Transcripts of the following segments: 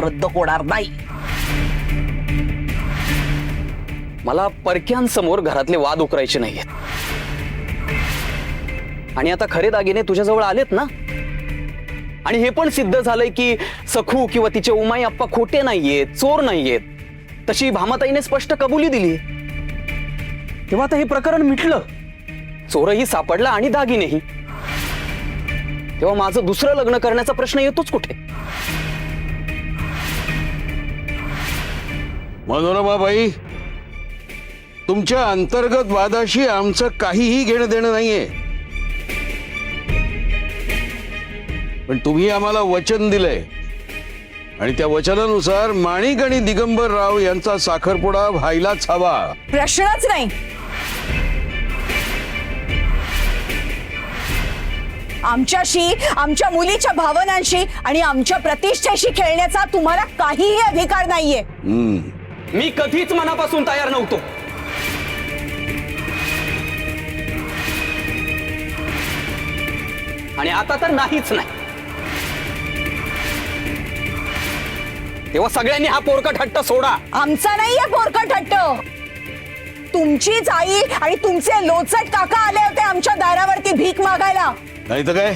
रद्द होणार नाही. मला परक्यांसमोर घरातले वाद उकरायचे नाहीयेत. आणि आता खरे दागिने तुझ्याजवळ आलेत ना, आणि हे पण सिद्ध झालंय की सखू किंवा तिचे उमाई आप्पा खोटे नाहीयेत, चोर नाहीयेत, तशी भामाताईने स्पष्ट कबुली दिली. तेव्हा आता हे प्रकरण मिटलं, चोरही सापडला आणि दागिनेही. तेव्हा माझं दुसरं लग्न करण्याचा प्रश्न येतोच कुठे? मनोरमाबाई, तुमच्या अंतर्गत वादाशी आमचं काहीही घेणं देणं नाहीये. पण तुम्ही आम्हाला वचन दिलंय आणि त्या वचनानुसार माणिक आणि दिगंबर राव यांचा साखरपुडा व्हायलाच हवा. प्रश्नच नाही. आमच्याशी, आमच्या मुलीच्या भावनांशी आणि आमच्या प्रतिष्ठेशी खेळण्याचा तुम्हाला काहीही अधिकार नाहीये. मी कधीच मनापासून तयार नव्हतो. आणि आता तर नाहीच नाही. तेव्हा सगळ्यांनी हा पोरकट हट्ट सोडा. आमचा नाहीये पोरकट हट्ट. तुमचीच आई आणि तुमचे लोचट काका आले होते आमच्या दारावरती भीक मागायला. नाही तर काय?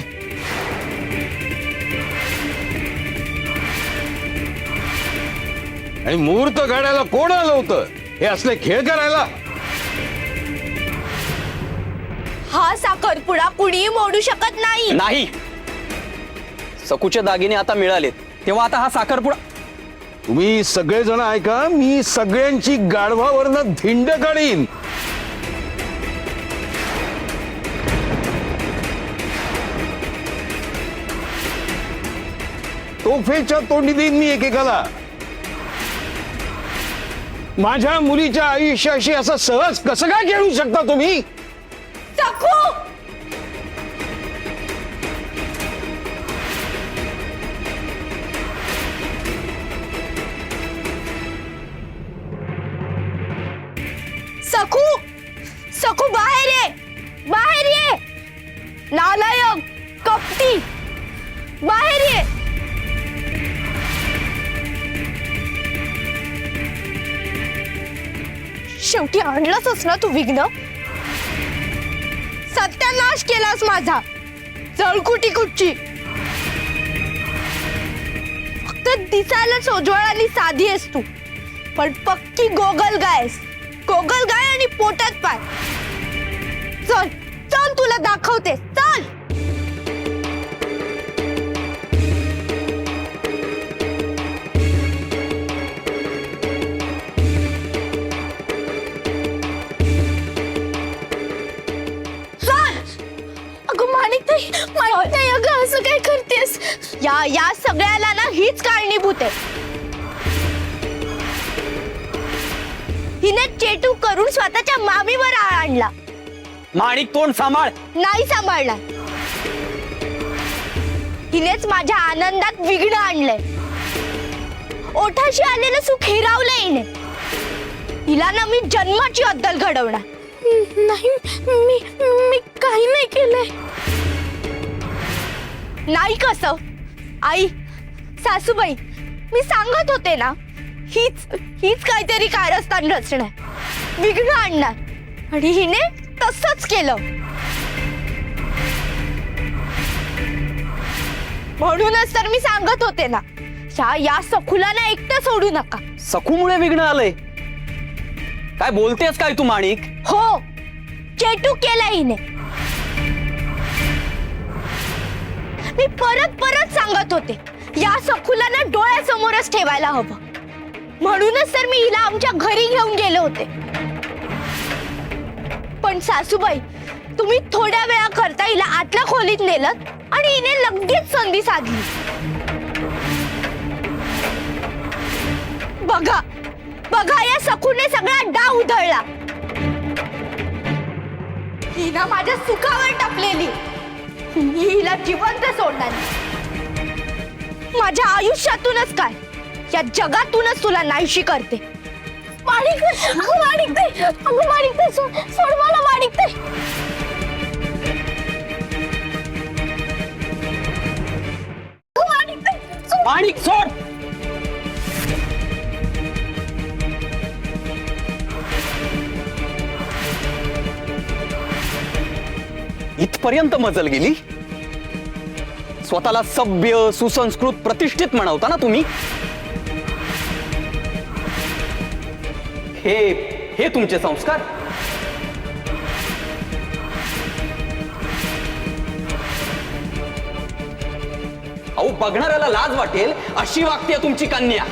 आणि मुहूर्त काढायला कोण आलं होतं हे असले खेळ करायला? हा साखरपुडा कुणीही मोडू शकत नाही. नाही, सकूचे दागिने आता मिळालेत, तेव्हा आता हा साखरपुडा. तुम्ही सगळेजण ऐका, मी सगळ्यांची गाढवावरनं धिंड काढीन. तोफेच्या तोंडी देईन मी एकेकाला. माझ्या मुलीच्या आयुष्याशी असं सहज कसं काय खेळू शकता तुम्ही? सखू, सखू, सखू बाहेर ये, बाहेर ये. नालायक, कपटी, बाहेर ये. शेवटी आणलंच ना तू विघ्न. सत्यानाश केलास माझा. जळकुटी कुठची. फक्त दिसायला सोजवळ आणि साधी आहेस तू, पण पक्की गोगल गायस. गोगल गाय आणि पोटात पाय. चल चल, तुला दाखवते, चल. अगं असं काय करतेस? या सगळ्याला ना हीच कारणीभूत आहे. हिने चेटू करून स्वतःच्या मामीवर आळ आणला. माणिक तोंड सांभाळ. नाही सांभाळला. हिनेच माझ्या आनंदात विघ्न आणलंय. ओठाशी आलेलं सुख हिरावलंय हिने. हिला ना मी जन्माची अद्दल घडवणार. नाही, मी काही नाही केलंय. नाही कसं? आई, सासूबाई, मी सांगत होते ना, हीच काहीतरी कारस्थान रचणार, विघ्न आणणार, आणि हिने तसंच केलं. म्हणूनच तर मी सांगत होते ना, या सखूला ना एकटं सोडू नका. सखूमुळे विघ्न आलंय? काय बोलतेस काय तू माणिक? हो, चेटू केला हिने. मी परत सांगत होते, या सखूला ना डोळ्यासमोरच ठेवायला हवं. म्हणूनच तर मी हिला आमच्या घरी घेऊन गेले होते. पण सासूबाई, तुम्ही थोड्या वेळा करता हिला आतल्या खोलीत नेलं आणि हिने लगेच संधी साधली. बघा बघा, या सखूने सगळा डाव उधळला. हिला माझ्या सुखावर टाकलेली. मी हिला जिवंत सोडणार. माझ्या आयुष्यातूनच काय, या जगातूनच तुला नाहीशी करते. सोड मला माणिक सोड. इथपर्यंत मजल गेली. स्वतःला सभ्य सुसंस्कृत प्रतिष्ठित म्हणवता ना तुम्ही. हे तुमचे संस्कार. अहो बघणाऱ्याला लाज वाटेल अशी वागते तुमची कन्या.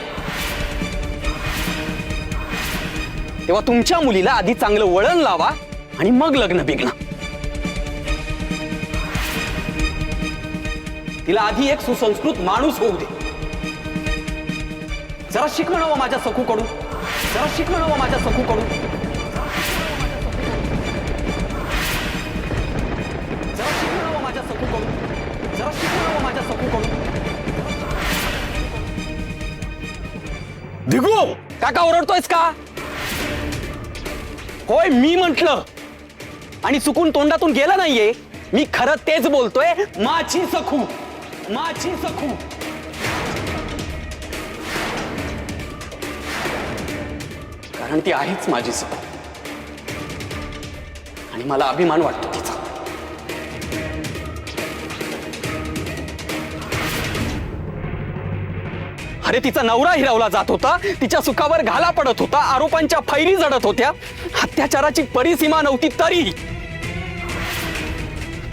तेव्हा तुमच्या मुलीला आधी चांगलं वळण लावा आणि मग लग्न बिग्न. तिला आधी एक सुसंस्कृत माणूस होऊ दे. जरा शिक म्हणावं माझ्या सखूकडून. जरा शिक म्हणावं माझ्या सखूकडून. जरा शिक म्हणावं माझ्या सखूकडून. जरा शिक म्हणावं माझ्या सखूकडून. दिगू काका ओरडतोयस का? होय मी म्हंटल आणि चुकून तोंडातून गेलं नाहीये. मी खरं तेच बोलतोय. माझी सखू. माझी सखू. कारण ती आहेच माझी सखू आणि मला अभिमान वाटतो तिचा. अरे तिचा नवरा हिरावला जात होता. तिच्या सुखावर घाला पडत होता. आरोपांच्या फैरी जडत होत्या. अत्याचाराची परिसीमा नव्हती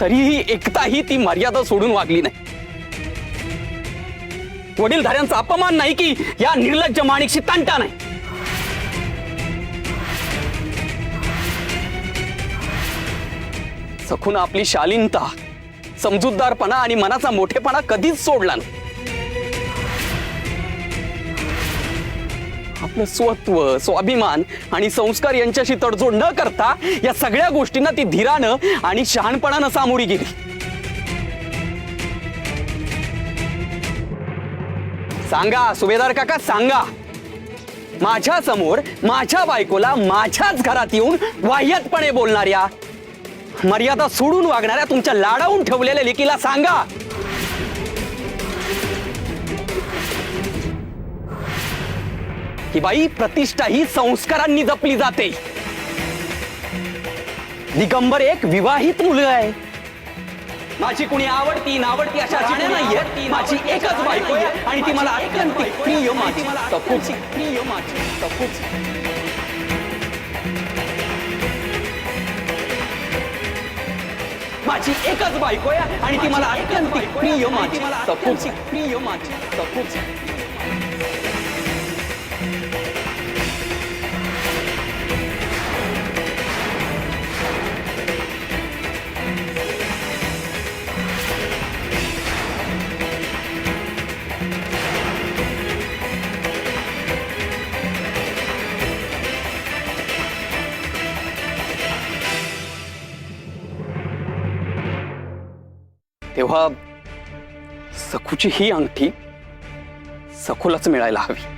तरीही एकदाही ती मर्यादा सोडून वागली नाही. वडीलधाऱ्यांचा अपमान नाही की या निर्लज्ज माणिकशी तंटा नाही. सखून आपली शालीनता, समजूतदारपणा आणि मनाचा मोठेपणा कधीच सोडला नाही. आपलं स्वत्व, स्वाभिमान आणि संस्कार यांच्याशी तडजोड न करता या सगळ्या गोष्टींना ती धीरानं आणि शहाणपणानं सामोरी गेली. सांगा सुभेदार काका, सांगा. माझ्या समोर माझ्या बायकोला माझ्याच घरात येऊन वाह्यातपणे बोलणाऱ्या, मर्यादा सोडून वागणाऱ्या तुमच्या लाडावून ठेवलेल्या लेकीला सांगा की बाई प्रतिष्ठा ही संस्कारांनी जपली जाते. दिगंबर एक विवाहित मुलगा आहे. माझी कुणी आवडती नावडती अशा राण्या नाहीये. माझी एकच बायको आहे आणि ती मला अत्यंत प्रिय. माझी सखूच प्रिय. माझी सखूच. माझी एकच बायको आहे आणि ती मला अत्यंत प्रिय. माझी सखूच प्रिय. माझी सखूच. तेव्हा सखूची ही अंगठी सखूलाच मिळायला हवी.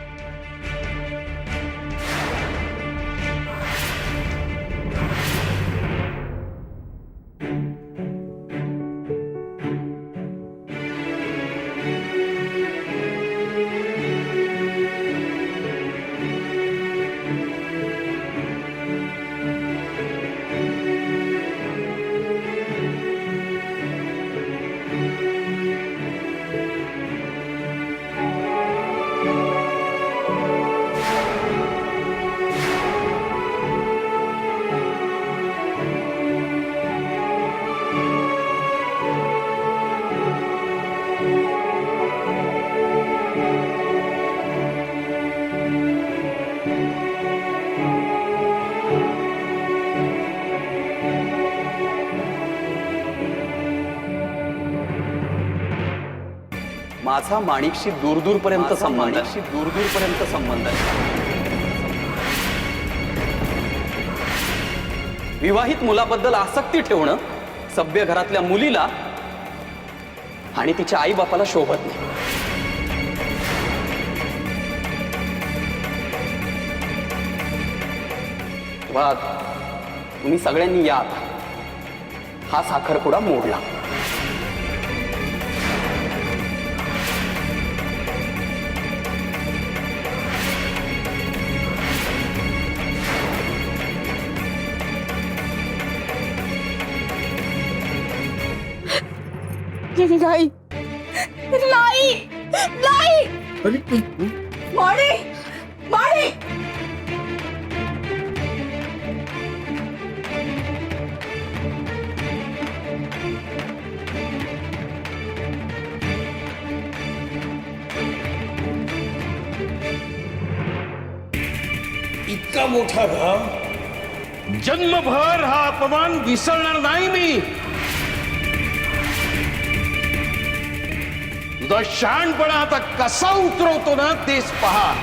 माझा माणिकशी दूरदूरपर्यंत संबंध आहे. विवाहित मुलाबद्दल आसक्ती ठेवणं सभ्य घरातल्या मुलीला आणि तिच्या आई बापाला शोभत नाही. तुम्ही सगळ्यांनी या. हा साखरपुडा मोडला. नाही नाही नाही माणी माणी इतका मोठा घाव जन्मभर हा अपमान विसरणार नाही मी. तुझा शहाणपणा आता कसा उतरवतो ना तेच पहा.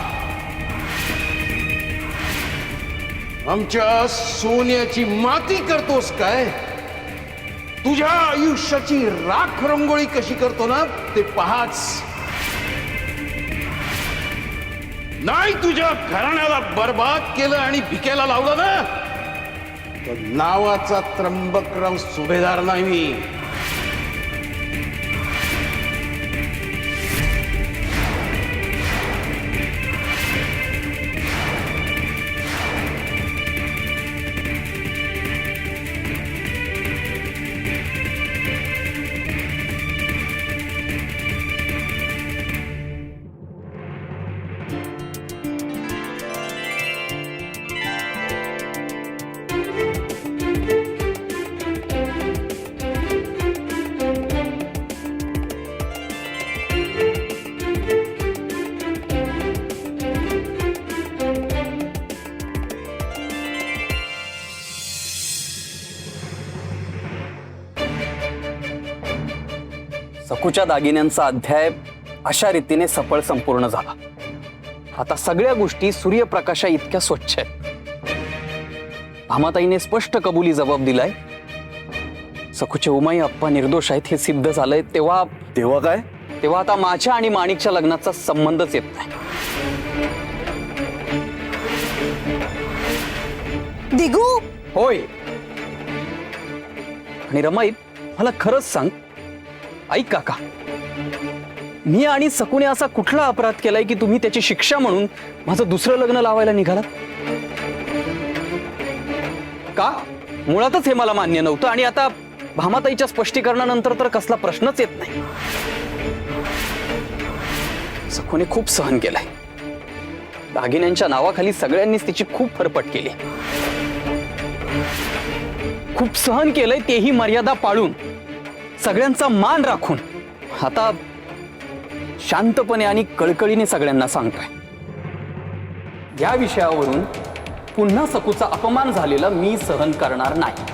आमच्या सोन्याची माती करतोस काय? तुझ्या आयुष्याची राख रंगोळी कशी करतो ना ते पहाच. नाही तुझ्या घराण्याला बर्बाद केलं आणि भिकेला लावलं ना तर नावाचा त्र्यंबकराव सुभेदार नाही मी. सखूच्या दागिन्यांचा अध्याय अशा रीतीने सफळ संपूर्ण झाला. आता सगळ्या गोष्टी सूर्यप्रकाशा इतक्या स्वच्छ आहेत. भामाताईने स्पष्ट कबुली जबाब दिलाय. सखूचे उमाई अप्पा निर्दोष आहेत हे सिद्ध झालंय. तेव्हा काय? तेव्हा आता माझ्या आणि माणिकच्या लग्नाचा संबंधच येत नाही. दिगू होय. आणि रमाई, मला खरंच सांग, ऐक काका, मी आणि सकुने असा कुठला अपराध केलाय की तुम्ही त्याची शिक्षा म्हणून माझं दुसरं लग्न लावायला निघालात? का? मुळातच हे मला मान्य नव्हतं आणि आता भामाताईच्या स्पष्टीकरणानंतर तर कसला प्रश्नच येत नाही. सकुने खूप सहन केलाय. दागिन्यांच्या नावाखाली सगळ्यांनीच तिची खूप फरफट केली. खूप सहन केलंय, तेही मर्यादा पाळून, सगळ्यांचा मान राखून. आता शांतपणे आणि कळकळीने सगळ्यांना सांगतोय, या विषयावरून पुन्हा सकूचा अपमान झालेला मी सहन करणार नाही.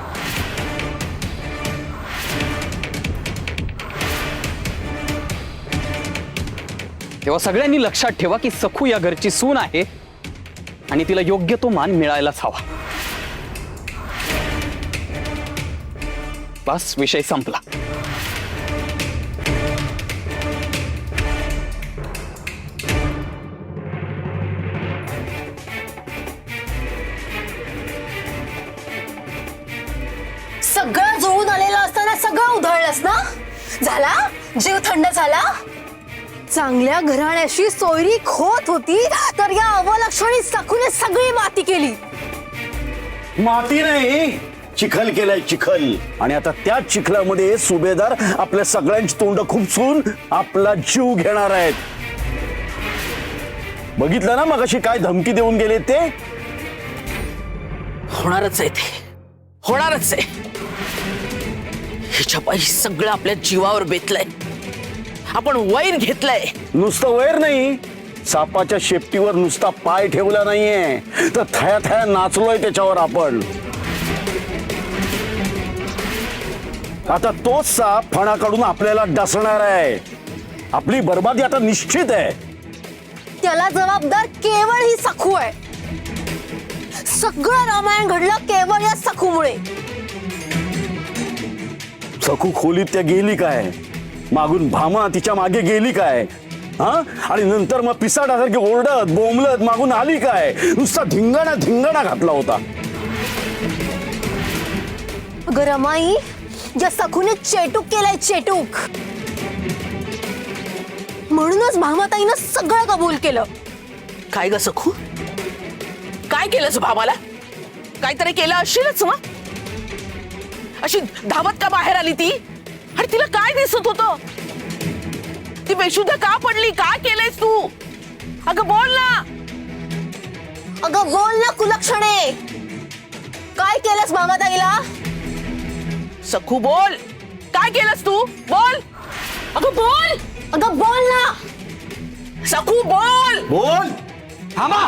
तेव्हा सगळ्यांनी लक्षात ठेवा की सखू या घरची सून आहे आणि तिला योग्य तो मान मिळायलाच हवा. बस, विषय संपला. सगळं जुळून आलेलं असताना सगळं उधळलंस ना? झाला जीव थंड झाला? चांगल्या घराण्याशी सोयरी होत होती तर या अवलक्षणी सखूने सगळी माती केली. माती नाही, चिखल केलाय, चिखल. आणि आता त्याच चिखलामध्ये सुभेदार आपल्या सगळ्यांची तोंड खुपसून आपला जीव घेणार आहेत. बघितलं ना मगाशी काय धमकी देऊन गेले ते? होणारच आहे, ते होणारच आहे. हिच्या पायी सगळं आपल्या जीवावर बेतलंय. आपण वैर घेतलंय. नुसतं वैर नाही, सापाच्या शेपटीवर नुसता पाय ठेवला नाहीये, तर थया थया नाचलोय त्याच्यावर आपण. आता तोच साप फणाकडून आपल्याला डसणार आहे. आपली बर्बादी आता निश्चित आहे. त्याला जबाबदार केवळ ही सखू आहे. सगळं रामायण घडलं केवळ या सखूमुळे. सखू खोलीत त्या गेली काय? मागून भामा तिच्या मागे गेली काय? हा? आणि नंतर मग पिसाडासारखी ओरडत बोंबलत मागून आली काय? नुसता धिंगाणा धिंगाणा घातला होता. अगं रमाई, या सखूने चेटूक केलाय, चेटूक. म्हणूनच भामाताईनं सगळं कबूल केलं. काय ग सखू, काय केलंस भावाला? काहीतरी केलं असशीलच मग. अशी धावत का बाहेर आली ती? आणि तिला काय दिसत होतं? ती बेशुद्ध का पडली? काय केलंयस तू? अगं बोल ना. अगं बोल ना कुलक्षणे, काय केलंस भामाताईला? सखू बोल, काय केलंस तू? बोल. अगं बोल. अगं बोल ना. सखू बोल. बोल. थांबा.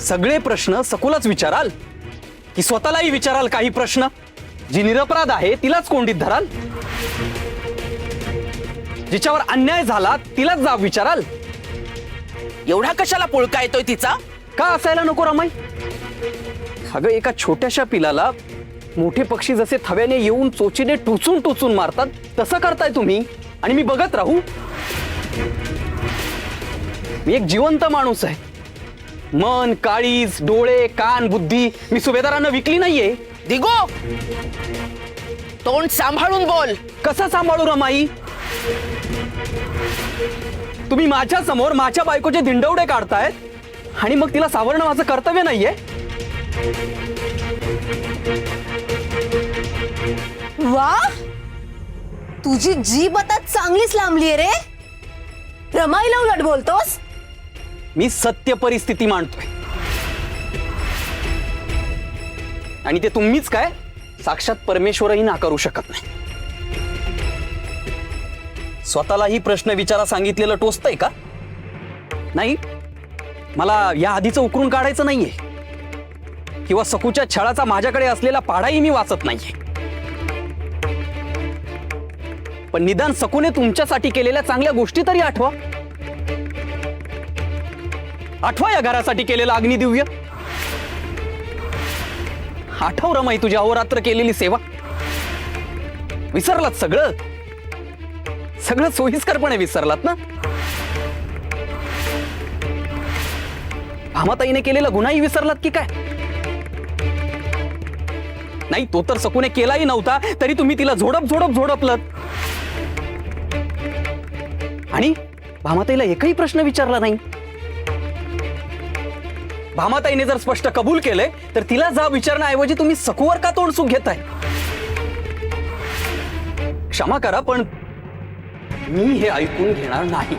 सगळे प्रश्न सखूलाच विचाराल की स्वतःलाही विचाराल? काही प्रश्न जी निरपराध आहे तिलाच कोंडीत धराल? जिच्यावर अन्याय झाला तिलाच जाब विचाराल? एवढा कशाला पोळका येतोय तिचा? का असायला नको रमाई? अगं एका छोट्याशा पिलाला मोठे पक्षी जसे थव्याने येऊन चोचीने टोचून टोचून मारतात तसं करताय तुम्ही आणि मी बघत राहू? मी एक जिवंत माणूस आहे. मन, काळीज, डोळे, कान, बुद्धी मी सुभेदारांना विकली नाहीये. दिगो, तोंड सांभाळून बोल. कसं सांभाळू रमाई? तुम्ही माझ्या समोर माझ्या बायकोचे धिंडवडे काढतायत आणि मग तिला सावरणं माझं कर्तव्य नाहीये? वा, तुझी जीभ आता चांगलीच लांबली रे. रमाईला उलट बोलतोस. मी सत्य परिस्थिती मांडतोय आणि ते तुम्हीच काय साक्षात परमेश्वरही नाकारू शकत नाही. स्वतःलाही प्रश्न विचारा सांगितलेलं टोचतंय का? नाही, मला या आधीचं उकरून काढायचं नाहीये किंवा सखूच्या छळाचा माझ्याकडे असलेला पाढाही मी वाचत नाहीये. पण निदान सखूने तुमच्यासाठी केलेल्या चांगल्या गोष्टी तरी आठवा. आठवा या घरासाठी केलेलं अग्निदिव्य. आठव रमाई तुझी अहोरात्र केलेली सेवा. विसरलात सगळं? सगळं सोयीस्करपणे विसरलात ना? भामाताईने केलेला गुन्हाही विसरलात की काय? नाही, तो तर सखूने केलाही नव्हता तरी तुम्ही तिला झोडपलत. आणि भामाताईला एकही प्रश्न विचारला नाही. भामाताईने जर स्पष्ट कबूल केलंय तर तिला जाब विचारण्याऐवजी तुम्ही सखूवर का तोंड सुख घेताय? क्षमा करा पण मी हे ऐकून घेणार नाही.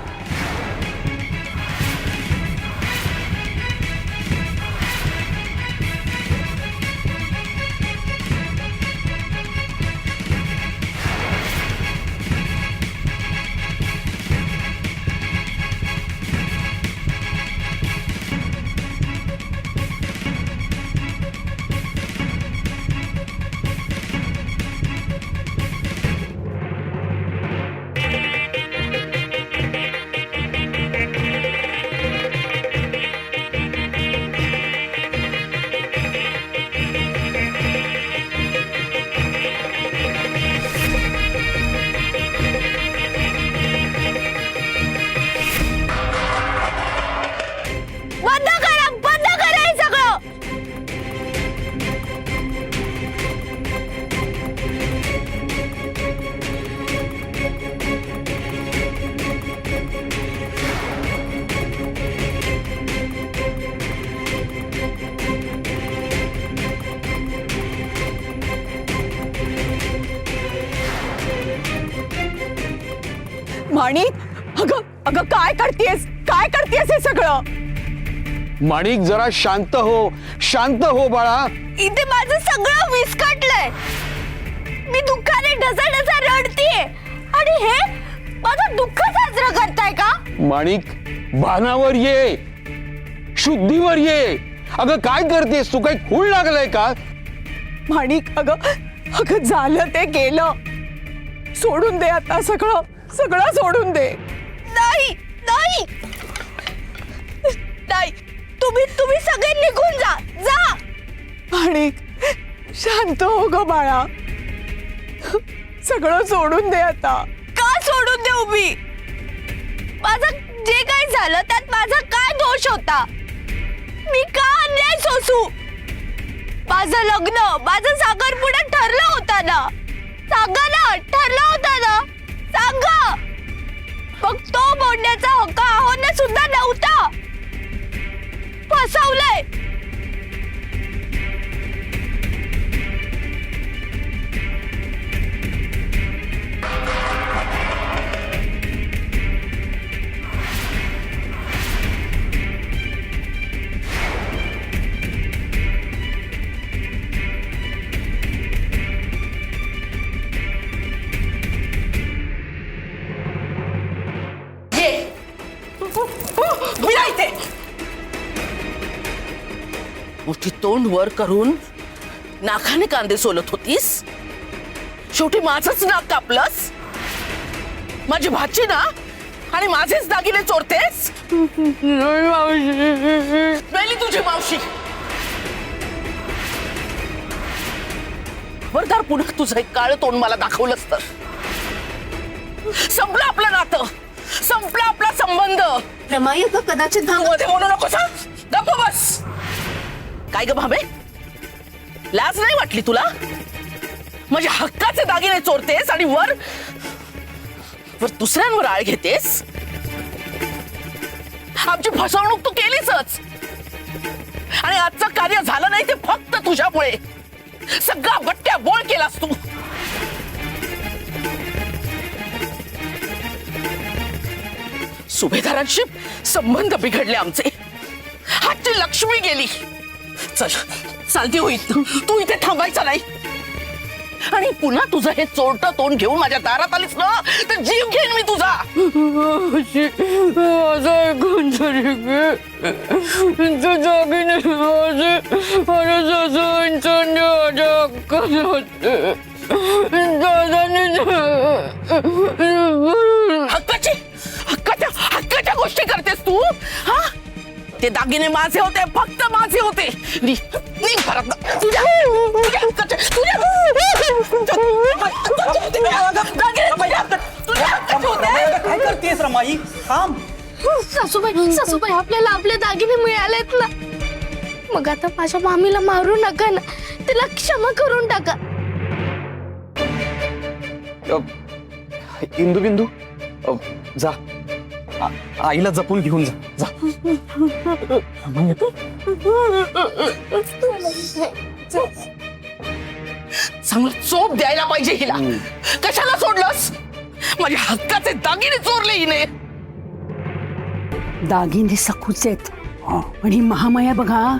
बंद करा हे सगळं. माणिक, अगं अगं काय करतेस? काय करतेस हे सगळं? माणिक जरा शांत हो बाळा. इथे माझं सगळं विस्कटलंय. मी दुःखाने ढसाढसा रडतीये आणि हे माझं दुःख साजरं करताय का? माणिक, भानावर ये, शुद्धीवर ये. अगं काय करतेस तू? काही खूळ लागलाय का? माणिक, अगं झालं ते गेलं. सोडून दे आता सगळं सोडून दे. नाही नाही नाही, तुम्ही सगळे निघून जा. माणिक, शांत हो ग बाळा. सगळं सोडून दे आता. का सोडून देऊ मी? माझं जे काही झालं त्यात माझा काय दोष होता? मी का अन्याय सोसू? माझं लग्न, माझं साखरपुडा ठरलं होतं ना? सांगा ना, ठरलं होतं ना? सांगा. मग तो बोलण्याचा हक्क आहोने सुद्धा नव्हता. फसवलंय. मोठी तोंड वर करून नाकाने कांदे सोलत होतीस. शेवटी माझंच नाक कापलंस. माझी भाची ना आणि माझेच दागिने चोरतेस. मेली तुझी मावशी. वरदार पुन्हा तुझं एक काळ तोंड मला दाखवलंस तर संपलं आपलं नातं. संपला आपला संबंध. रमाई अगं कदाचित मध्ये बोलू नकोस. गप्प बस. काय ग भावे, लाज नाही वाटली तुला? माझ्या हक्काचे दागिने चोरतेस आणि वर दुसऱ्यांवर आळ घेतेस. आमची फसवणूक तू केलीसच आणि आजचं कार्य झालं नाही ते फक्त तुझ्यामुळे. सगळा बट्ट्या बोळ केलास तू. सुभेदारांशी संबंध बिघडले आमचे. हातची लक्ष्मी गेली. चल चालती होईल. तू इथे थांबायचं नाही. आणि पुन्हा तुझं हे चोरटं तोंड घेऊन माझ्या दारात आलीस ना तर जीव घेईन मी तुझा. हक्काच्या गोष्टी करतेस तू. हा, ते दागिने माझे होते, फक्त माझे होते. काय करतेस रमाई? थांब. सासूबाई सासूबाई आपल्याला आपले दागिने मिळालेत ना. मग आता माझ्या मामीला मारू नका ना. तिला क्षमा करून टाका. इंदू बिंदू जा, आईला जपून घेऊन जा. जा. चांगलं चोप द्यायला पाहिजे हिला. कशाला सोडलंस? माझ्या हक्काचे दागिने चोरले हिने. दागिने सखूचे आहेत आणि महामाया बघा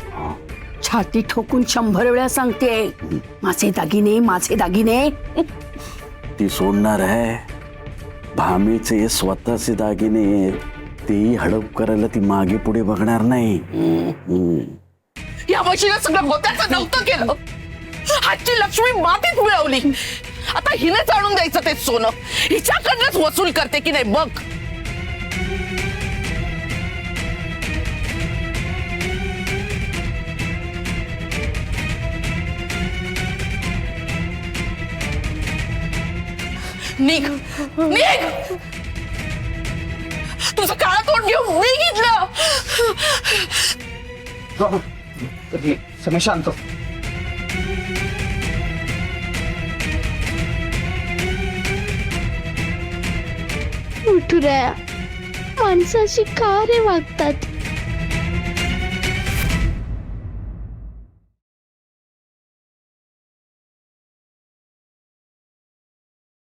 छाती ठोकून 100 वेळा सांगते माझे दागिने माझे दागिने. ती सोडणार आहे. भामीचे स्वतःचे दागिने तेही हडप करायला ती मागे पुढे बघणार नाही. या म्हशीनं सगळं होत्याचं नव्हतं केलं. हातची लक्ष्मी मातीत मिळवली. आता हिनेच आणून द्यायचं ते सोनं. हिच्याकडनंच वसूल करते की नाही बघ. निघ निघ. तुझं काळं तोंड घेऊन निघ इथलं. समय शांत. उठुऱ्या माणसाशी का रे वागतात?